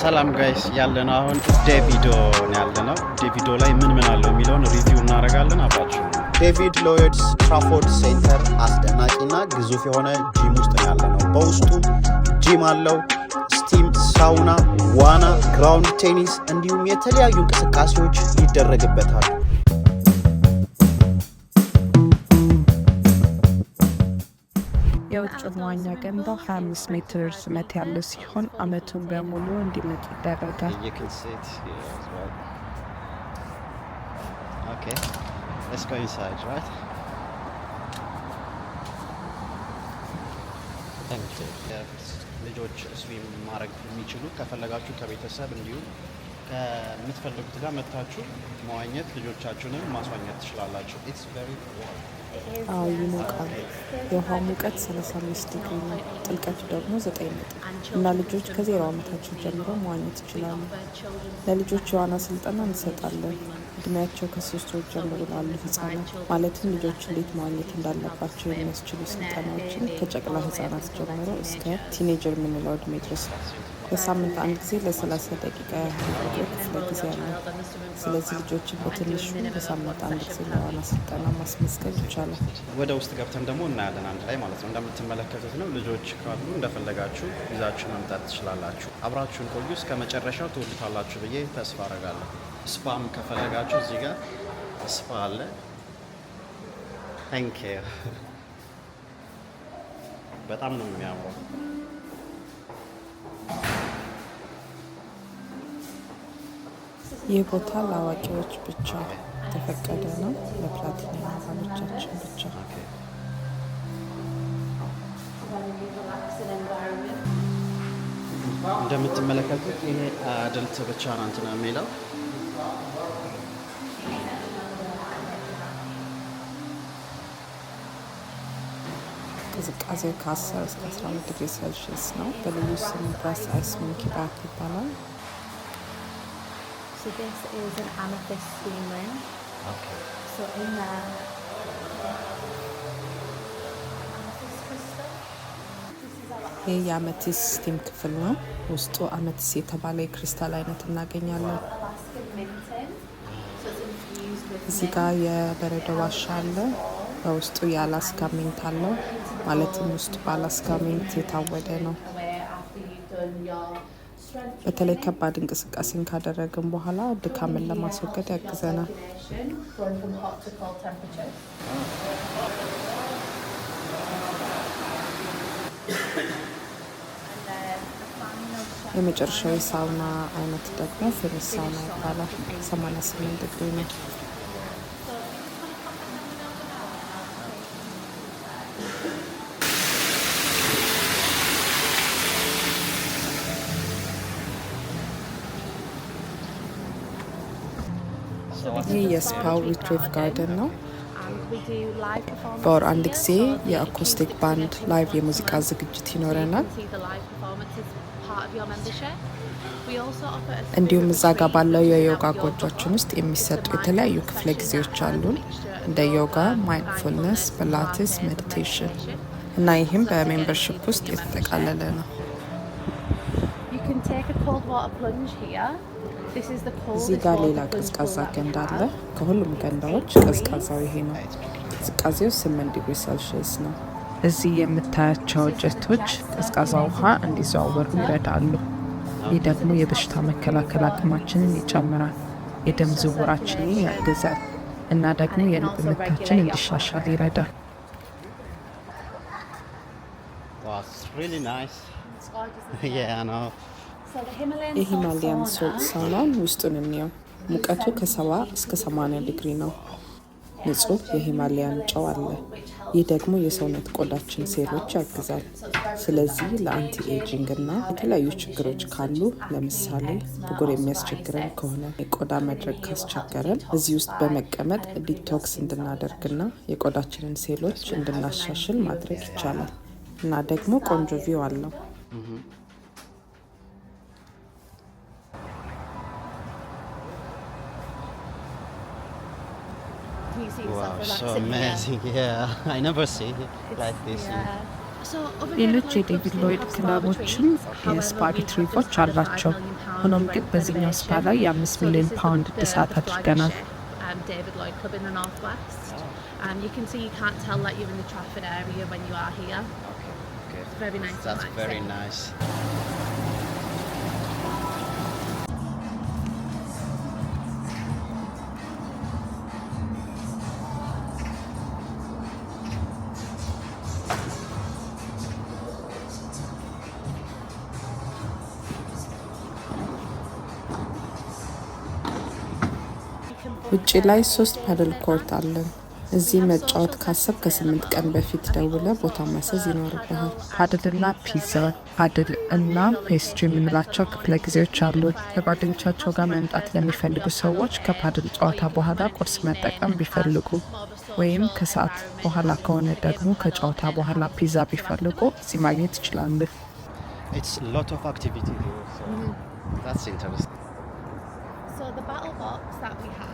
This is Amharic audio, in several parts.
ሰላም ጋይስ ያለነው አሁን ዴቪዶ ነው ያለነው። ዴቪዶ ላይ ምን አለው የሚለውን ሪቪው እናደርጋለን። አብራችሁ ዴቪድ ሎይድስ ትራፎርድ ሴንተር አስደናቂና ግዙፍ የሆነ ጂም ውስጥ ነው ያለነው። በውስጡ ጂም አለው፣ ስቲም፣ ሳውና፣ ዋና፣ ግራውንድ ቴኒስ እንዲሁም የተለያዩ እንቅስቃሴዎች ይደረግበታል። የውጭ መዋኛ ገንዳ 25 ሜትር ርዝመት ያለው ሲሆን አመቱን በሙሉ እንዲመጥ ይደረጋል። ልጆች ስዊም ማድረግ የሚችሉ ከፈለጋችሁ ከቤተሰብ እንዲሁም ከምትፈልጉት ጋር መጥታችሁ መዋኘት ልጆቻችሁንም ማስዋኘት ትችላላችሁ። ይሞቃል። የውሃው ሙቀት 35 ዲግሪ ነው። ጥልቀቱ ደግሞ 9 ሜትር እና ልጆች ከ0 ዓመታቸው ጀምሮ መዋኘት ይችላሉ። ለልጆች የዋና ስልጠና እንሰጣለን። እድሜያቸው ከ3 ወር ጀምሮ ላሉ ህጻናት ማለትም ልጆች እንዴት መዋኘት እንዳለባቸው የሚያስችሉ ስልጠናዎችን ከጨቅላ ህጻናት ጀምሮ እስከ ቲኔጀር የምንለው እድሜ ድረስ በሳምንት አንድ ጊዜ ለ30 ደቂቃ ያህል ክፍለ ጊዜ አለ። ስለዚህ ልጆችን በትንሹ በሳምንት አንድ ጊዜ ለዋና ስልጠና ማስመዝገብ ይቻላል። ወደ ውስጥ ገብተን ደግሞ እናያለን አንድ ላይ ማለት ነው። እንደምትመለከቱት ነው። ልጆች ካሉ እንደፈለጋችሁ ይዛችሁ መምጣት ትችላላችሁ። አብራችሁን ቆዩ፣ እስከ መጨረሻው ትወዱታላችሁ ብዬ ተስፋ አረጋለሁ። ስፓም ከፈለጋችሁ እዚህ ጋር ስፓ አለ። ታንክ ዩ። በጣም ነው የሚያምረው። ይህ ቦታ ለአዋቂዎች ብቻ የተፈቀደ ነው፣ ለፕላቲኒየም አባሎቻችን ብቻ። እንደምትመለከቱት ይሄ አድልት ብቻ ነው እንትን የሚለው። ቅዝቃዜው ከ10 እስከ 12 ዲግሪ ሴልሺየስ ነው። በልዩ ስም ብራስ አይስ ሞንኪ ባት ይባላል። So this is an amethyst steam ring. Okay. So in there, amethyst crystal. ይህ የአመቲስ ስቲም ክፍል ነው። ውስጡ አመቲስ የተባለ የክሪስታል አይነት እናገኛለን። እዚህ ጋር የበረዶ ዋሻ አለ። በውስጡ የአላስካ ሚንት አለው። ማለትም ውስጡ በአላስካ ሚንት የታወደ ነው። በተለይ ከባድ እንቅስቃሴን ካደረግን በኋላ ድካምን ለማስወገድ ያግዘናል። የመጨረሻው የሳውና አይነት ደግሞ ፌኒስ ሳውና ይባላል። 88 ዲግሪ ነው። ይህ የስፓው ሪትሪቭ ጋርደን ነው። በወር አንድ ጊዜ የአኮስቲክ ባንድ ላይቭ የሙዚቃ ዝግጅት ይኖረናል። እንዲሁም እዛ ጋር ባለው የዮጋ ጎጆችን ውስጥ የሚሰጡ የተለያዩ ክፍለ ጊዜዎች አሉን፣ እንደ ዮጋ፣ ማይንድፉልነስ፣ ፒላቲስ፣ ሜዲቴሽን እና ይህም በሜምበርሺፕ ውስጥ የተጠቃለለ ነው። እዚህ ጋር ሌላ ቀዝቃዛ ገንዳ አለ። ከሁሉም ገንዳዎች ቀዝቃዛው ይሄ ነው። ቅዝቃዜው 8 ዲግሪ ሴልሺየስ ነው። እዚህ የምታያቸው ጀቶች ቀዝቃዛ ውሃ እንዲዘዋወሩ ይረዳሉ። ይህ ደግሞ የበሽታ መከላከል አቅማችንን ይጨምራል፣ የደም ዝውውራችንን ያግዛል እና ደግሞ የልብ ምታችን እንዲሻሻል ይረዳል። የሂማሊያን ሶልት ሳውናን ውስጡን እንየው። ሙቀቱ ከ70 እስከ 80 ዲግሪ ነው። ንጹህ የሂማሊያን ጨው አለ። ይህ ደግሞ የሰውነት ቆዳችን ሴሎች ያግዛል። ስለዚህ ለአንቲ ኤጂንግ እና የተለያዩ ችግሮች ካሉ፣ ለምሳሌ ብጉር የሚያስቸግረን ከሆነ፣ የቆዳ መድረቅ ካስቸገረን እዚህ ውስጥ በመቀመጥ ዲቶክስ እንድናደርግና የቆዳችንን ሴሎች እንድናሻሽል ማድረግ ይቻላል እና ደግሞ ቆንጆ ቪው አለው። Wow, so amazing. Yeah, I never see it like this. ሌሎች የዴቪድ ሎይድ ክለቦችም የስፓ ሪትሪቮች አላቸው። ሆኖም ግን በዚህኛው ስፓ ላይ የ5 ሚሊዮን ፓውንድ እድሳት አድርገናል። David Lloyd Club in the Northwest. You can see you can't tell that you're in the Trafford area when you are here. Okay. It's very nice. That's very nice. ውጪ ላይ 3 ፓድል ኮርት አለን። እዚህ መጫወት ካሰብ ከ8 ቀን በፊት ደውለ ቦታ ማሰዝ ይኖርብሃል። ፓድልና ፒዛ፣ ፓድል እና ፔስትሪ የምንላቸው ክፍለ ጊዜዎች አሉ። ከጓደኞቻቸው ጋር መምጣት ለሚፈልጉ ሰዎች ከፓድል ጨዋታ በኋላ ቁርስ መጠቀም ቢፈልጉ ወይም ከሰዓት በኋላ ከሆነ ደግሞ ከጨዋታ በኋላ ፒዛ ቢፈልጉ እዚህ ማግኘት ይችላሉ። It's a lot of activity here, so that's interesting. So the battle box that we have.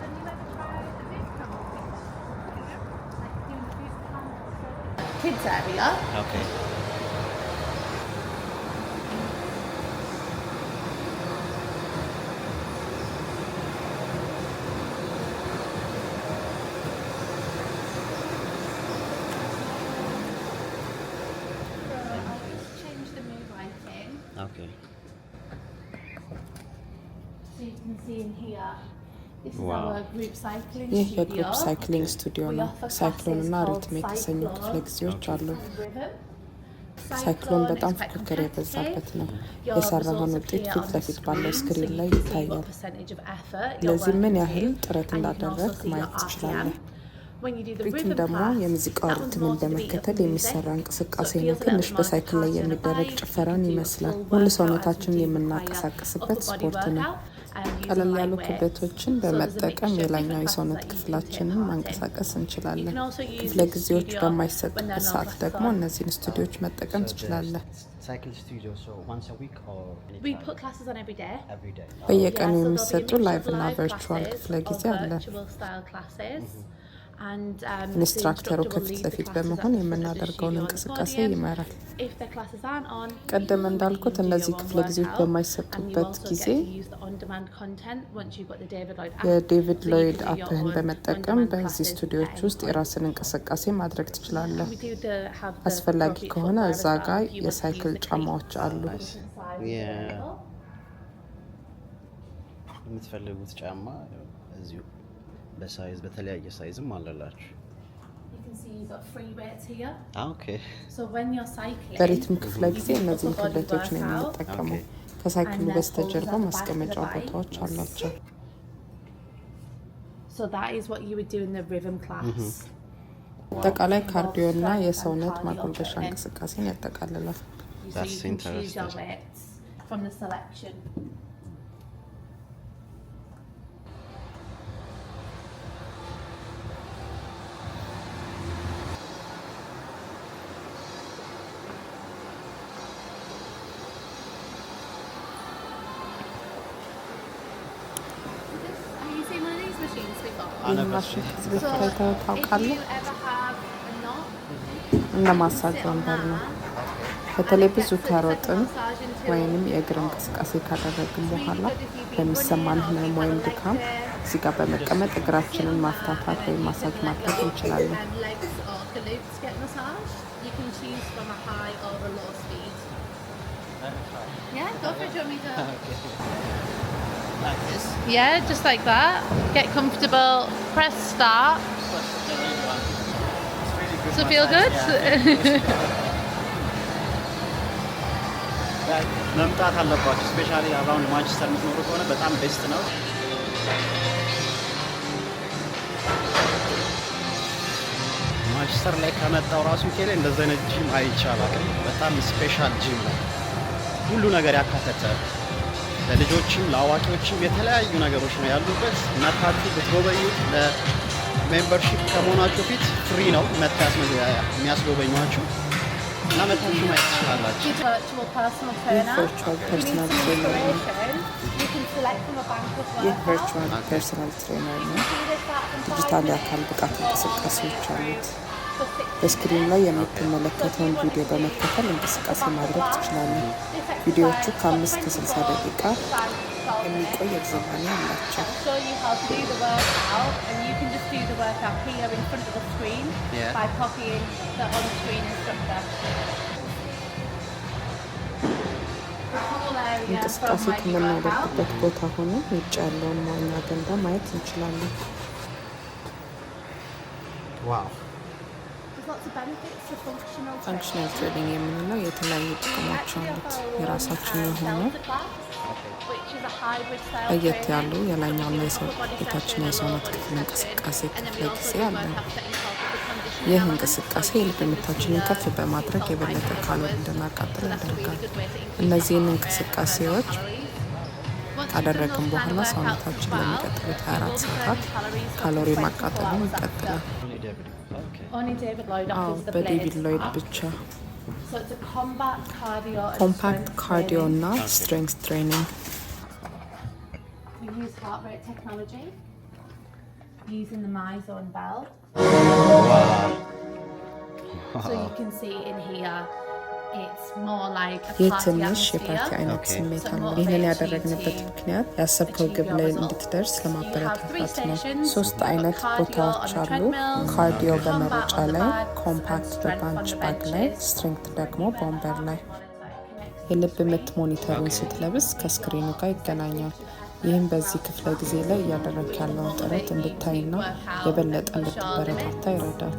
Have you ever tried the boot camp? Like doing the boot camp kids area. Okay. Okay. So you can see in here, this is Wow. our group cycling ይህ studio. የግሩፕ ሳይክሊንግ ስቱዲዮ We ነው። offer ሳይክሎን እና classes ሪትም called የተሰኙ Cyclone ክፍለ ጊዜዎች አሉ። and Rhythm. ሳይክሎን በጣም is quite ፉክክር የበዛበት ነው። Your የሰራውን results ውጤት appear ፊት on ለፊት the ባለው screen, ስክሪን so ላይ you can see ይታያል። what percentage of effort you're ለዚህ ምን working ያህል to, ጥረት and you can also እንዳደረግ see your ማየት ትችላለህ። RPM. When you do the ሪትም rhythm ደግሞ class, የሙዚቃ that one's ሪትምን more to beat በመከተል up የሚሰራ music. እንቅስቃሴ So it ነው። feels a ትንሽ little more በሳይክል ላይ like cardio የሚደረግ bike. ጭፈራን You can do a ይመስላል። full ሙሉ workout ሰውነታችን as you do የምናንቀሳቀስበት your upper body ስፖርት ነው። workout, using ቀለል ያሉ light ክብደቶችን weights. So there's a በመጠቀም mixture of የላይኛው different የሰውነት classes that you can ክፍላችንን take part in. ማንቀሳቀስ You እንችላለን። can also use ክፍለ this ጊዜዎች studio when በማይሰጡበት there are no ሰዓት classes ደግሞ on. እነዚህን ስቱዲዮዎች መጠቀም ትችላለህ። Cycle studio, so once a week or We put classes on every day. every day? በየቀኑ Yeah, so there'll be a የሚሰጡ mixture ላይቭ of እና live ቨርቹዋል classes ክፍለ ጊዜ or አለ። virtual style classes. And the ኢንስትራክተሩ instructor will ከፊት lead the ለፊት classes በመሆን at the front of the የምናደርገውን studio on the እንቅስቃሴ podium. ይመራል። If the classes aren't on, ቀደም then እንዳልኩት you do እነዚህ your own ክፍለ ጊዜዎች workout, and you በማይሰጡበት also ጊዜ get to use the on-demand content once you've got the David Lloyd app. የዴቪድ So you ሎይድ can do your አፕህን own በመጠቀም on-demand በዚህ classes ስቱዲዮዎች at any ውስጥ point. የራስን እንቅስቃሴ ማድረግ ትችላለህ። We do have the አስፈላጊ appropriate ከሆነ footwear እዛ as well ጋር if you want to የሳይክል use the ጫማዎች cleats. አሉ። Nice. Yeah. የምትፈልጉት ጫማ እዚሁ በሳይዝ በተለያየ ሳይዝም አለላችሁ። You can see you've got free weights here. ኦኬ So when you're cycling, በሪትም ክፍለ ጊዜ you do እነዚህን upper body ክብደቶች ነው workout. የምንጠቀመው። ኦኬ። ከሳይክሉ And በስተጀርባ there's ማስቀመጫ holes at the back of the ቦታዎች bike. አሏቸው። So that is what you would do in the rhythm class. አጠቃላይ ካርዲዮ እና የሰውነት ማጎልበሻ እንቅስቃሴን ያጠቃልላል። So That's you can choose your interesting. weights from the selection. Have you seen one of these machines before? ይህ ማሽን ከዚህ በፊት አይተኸው If ታውቃለህ? you ever have a knot, እንደ ማሳጅ ወንበር ነው። በተለይ ብዙ ከሮጥን ወይንም የእግር እንቅስቃሴ ካደረግን በኋላ በሚሰማን ህመም ወይም ድካም እዚህ ጋር በመቀመጥ እግራችንን ማፍታታት ወይም ማሳጅ ማድረግ እንችላለን። legs or glutes get massaged, you can choose from a high or a low speed. Yeah, go for it. Do you want me to? Like this. Yeah, just like that. Get comfortable. Press start. It's really good. Does it feel good? መምጣት አለባችሁ። ስፔሻሊ አራውንድ ማንቸስተር የምትኖሩ ከሆነ በጣም ቤስት ነው። ማንቸስተር ላይ ከመጣው ራሱ ኬሌ እንደዚህ አይነት ጂም አይቻላል። በጣም ስፔሻል ጂም ነው። ሁሉ ነገር ያካተተ ለልጆችም ለአዋቂዎችም የተለያዩ ነገሮች ነው ያሉበት። መታችሁ ብትጎበኙት ለሜምበርሺፕ ከመሆናችሁ ፊት ፍሪ ነው መታስ የሚያስጎበኟችሁ እና መታችሁ ማየት ትችላላችሁ። Virtual personal ይህ trainer. ቨርቹዋል If you need ፐርሰናል some ትሬነር ነው። inspiration, you can select from a bank of ይህ workouts. ቨርቹዋል ፐርሰናል ትሬነር ነው። You can do this that in 5 ዲጂታል minutes. የአካል ብቃት እንቅስቃሴዎች አሉት። በስክሪኑ ላይ የምትመለከተውን ቪዲዮ በመከተል እንቅስቃሴ ማድረግ ትችላለህ። ቪዲዮዎቹ ከ5 እስከ 60 ደቂቃ የሚቆይ እርዝማኔ አላቸው። እንቅስቃሴ ከምናደርግበት ቦታ ሆነ ውጭ ያለውን መዋኛ ገንዳ ማየት እንችላለን። ፋንክሽናል ትሬኒንግ የምንለው የተለያዩ ጥቅሞች አሉት። የራሳችን የሆነ ለየት ያሉ የላይኛውና የታችኛው የሰውነት ክፍል እንቅስቃሴ ክፍለ ጊዜ አለ። ይህ እንቅስቃሴ የልብ ምታችንን ከፍ በማድረግ የበለጠ ካሎሪ እንድናቃጥል ያደርጋል። እነዚህን እንቅስቃሴዎች ካደረግን በኋላ ሰውነታችን ለሚቀጥሉት 24 ሰዓታት ካሎሪ ማቃጠሉን ይቀጥላል። በዴቪድ ሎይድ ብቻ። ኮምፓክት ካርዲዮ እና ስትሬንግዝ ትሬኒንግ using the MyZone belt. So you can see in here it's more like a ይህ party ትንሽ atmosphere. የፓርቲ አይነት ስሜት አለው። ይህንን ያደረግንበት ምክንያት ያሰብከው ግብ ላይ እንድትደርስ ለማበረታታት ነው። 3 አይነት ቦታዎች አሉ። ካርዲዮ በመሮጫ ላይ፣ ኮምፓክት በፓንች ባግ ላይ፣ ስትሬንግት ደግሞ በወንበር ላይ። የልብ ምት ሞኒተሩን ስትለብስ ከስክሪኑ ጋር ይገናኛል። ይህም በዚህ ክፍለ ጊዜ ላይ እያደረግ ያለውን ጥረት እንድታይና የበለጠ እንድትበረታታ ይረዳል።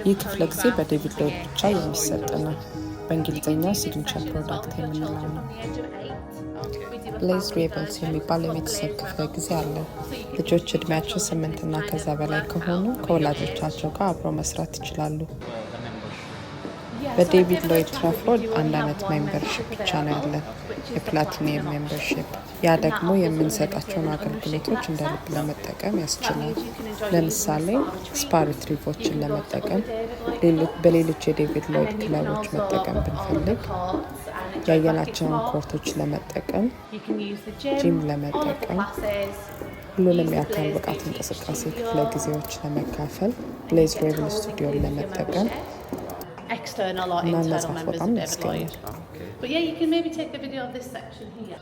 ይህ ክፍለ ጊዜ በዴቪድ ሎይድ ብቻ የሚሰጥ ነው። በእንግሊዝኛ ሲግኒቸር ፕሮዳክት የምንለው ነው። ብሌዝ ሬበልስ የሚባል የቤተሰብ ክፍለ ጊዜ አለ። ልጆች እድሜያቸው 8 እና ከዛ በላይ ከሆኑ ከወላጆቻቸው ጋር አብረው መስራት ይችላሉ። በዴቪድ ሎይድ ትራፎርድ 1 አይነት ሜምበርሺፕ ብቻ ነው ያለን፣ የፕላቲኒየም ሜምበርሺፕ። ያ ደግሞ የምንሰጣቸውን አገልግሎቶች እንደ ልብ ለመጠቀም ያስችላል። ለምሳሌ ስፓ ሪትሪቮችን ለመጠቀም፣ በሌሎች የዴቪድ ሎይድ ክለቦች መጠቀም ብንፈልግ፣ ያየናቸውን ኮርቶች ለመጠቀም፣ ጂም ለመጠቀም፣ ሁሉንም የአካል ብቃት እንቅስቃሴ ክፍለ ጊዜዎች ለመካፈል፣ ብሌዝ ሬብል ስቱዲዮን ለመጠቀም External or እና internal መጻፍ members በጣም of David ያስገኛል። Lloyd. But yeah, you can maybe take the video of this section here.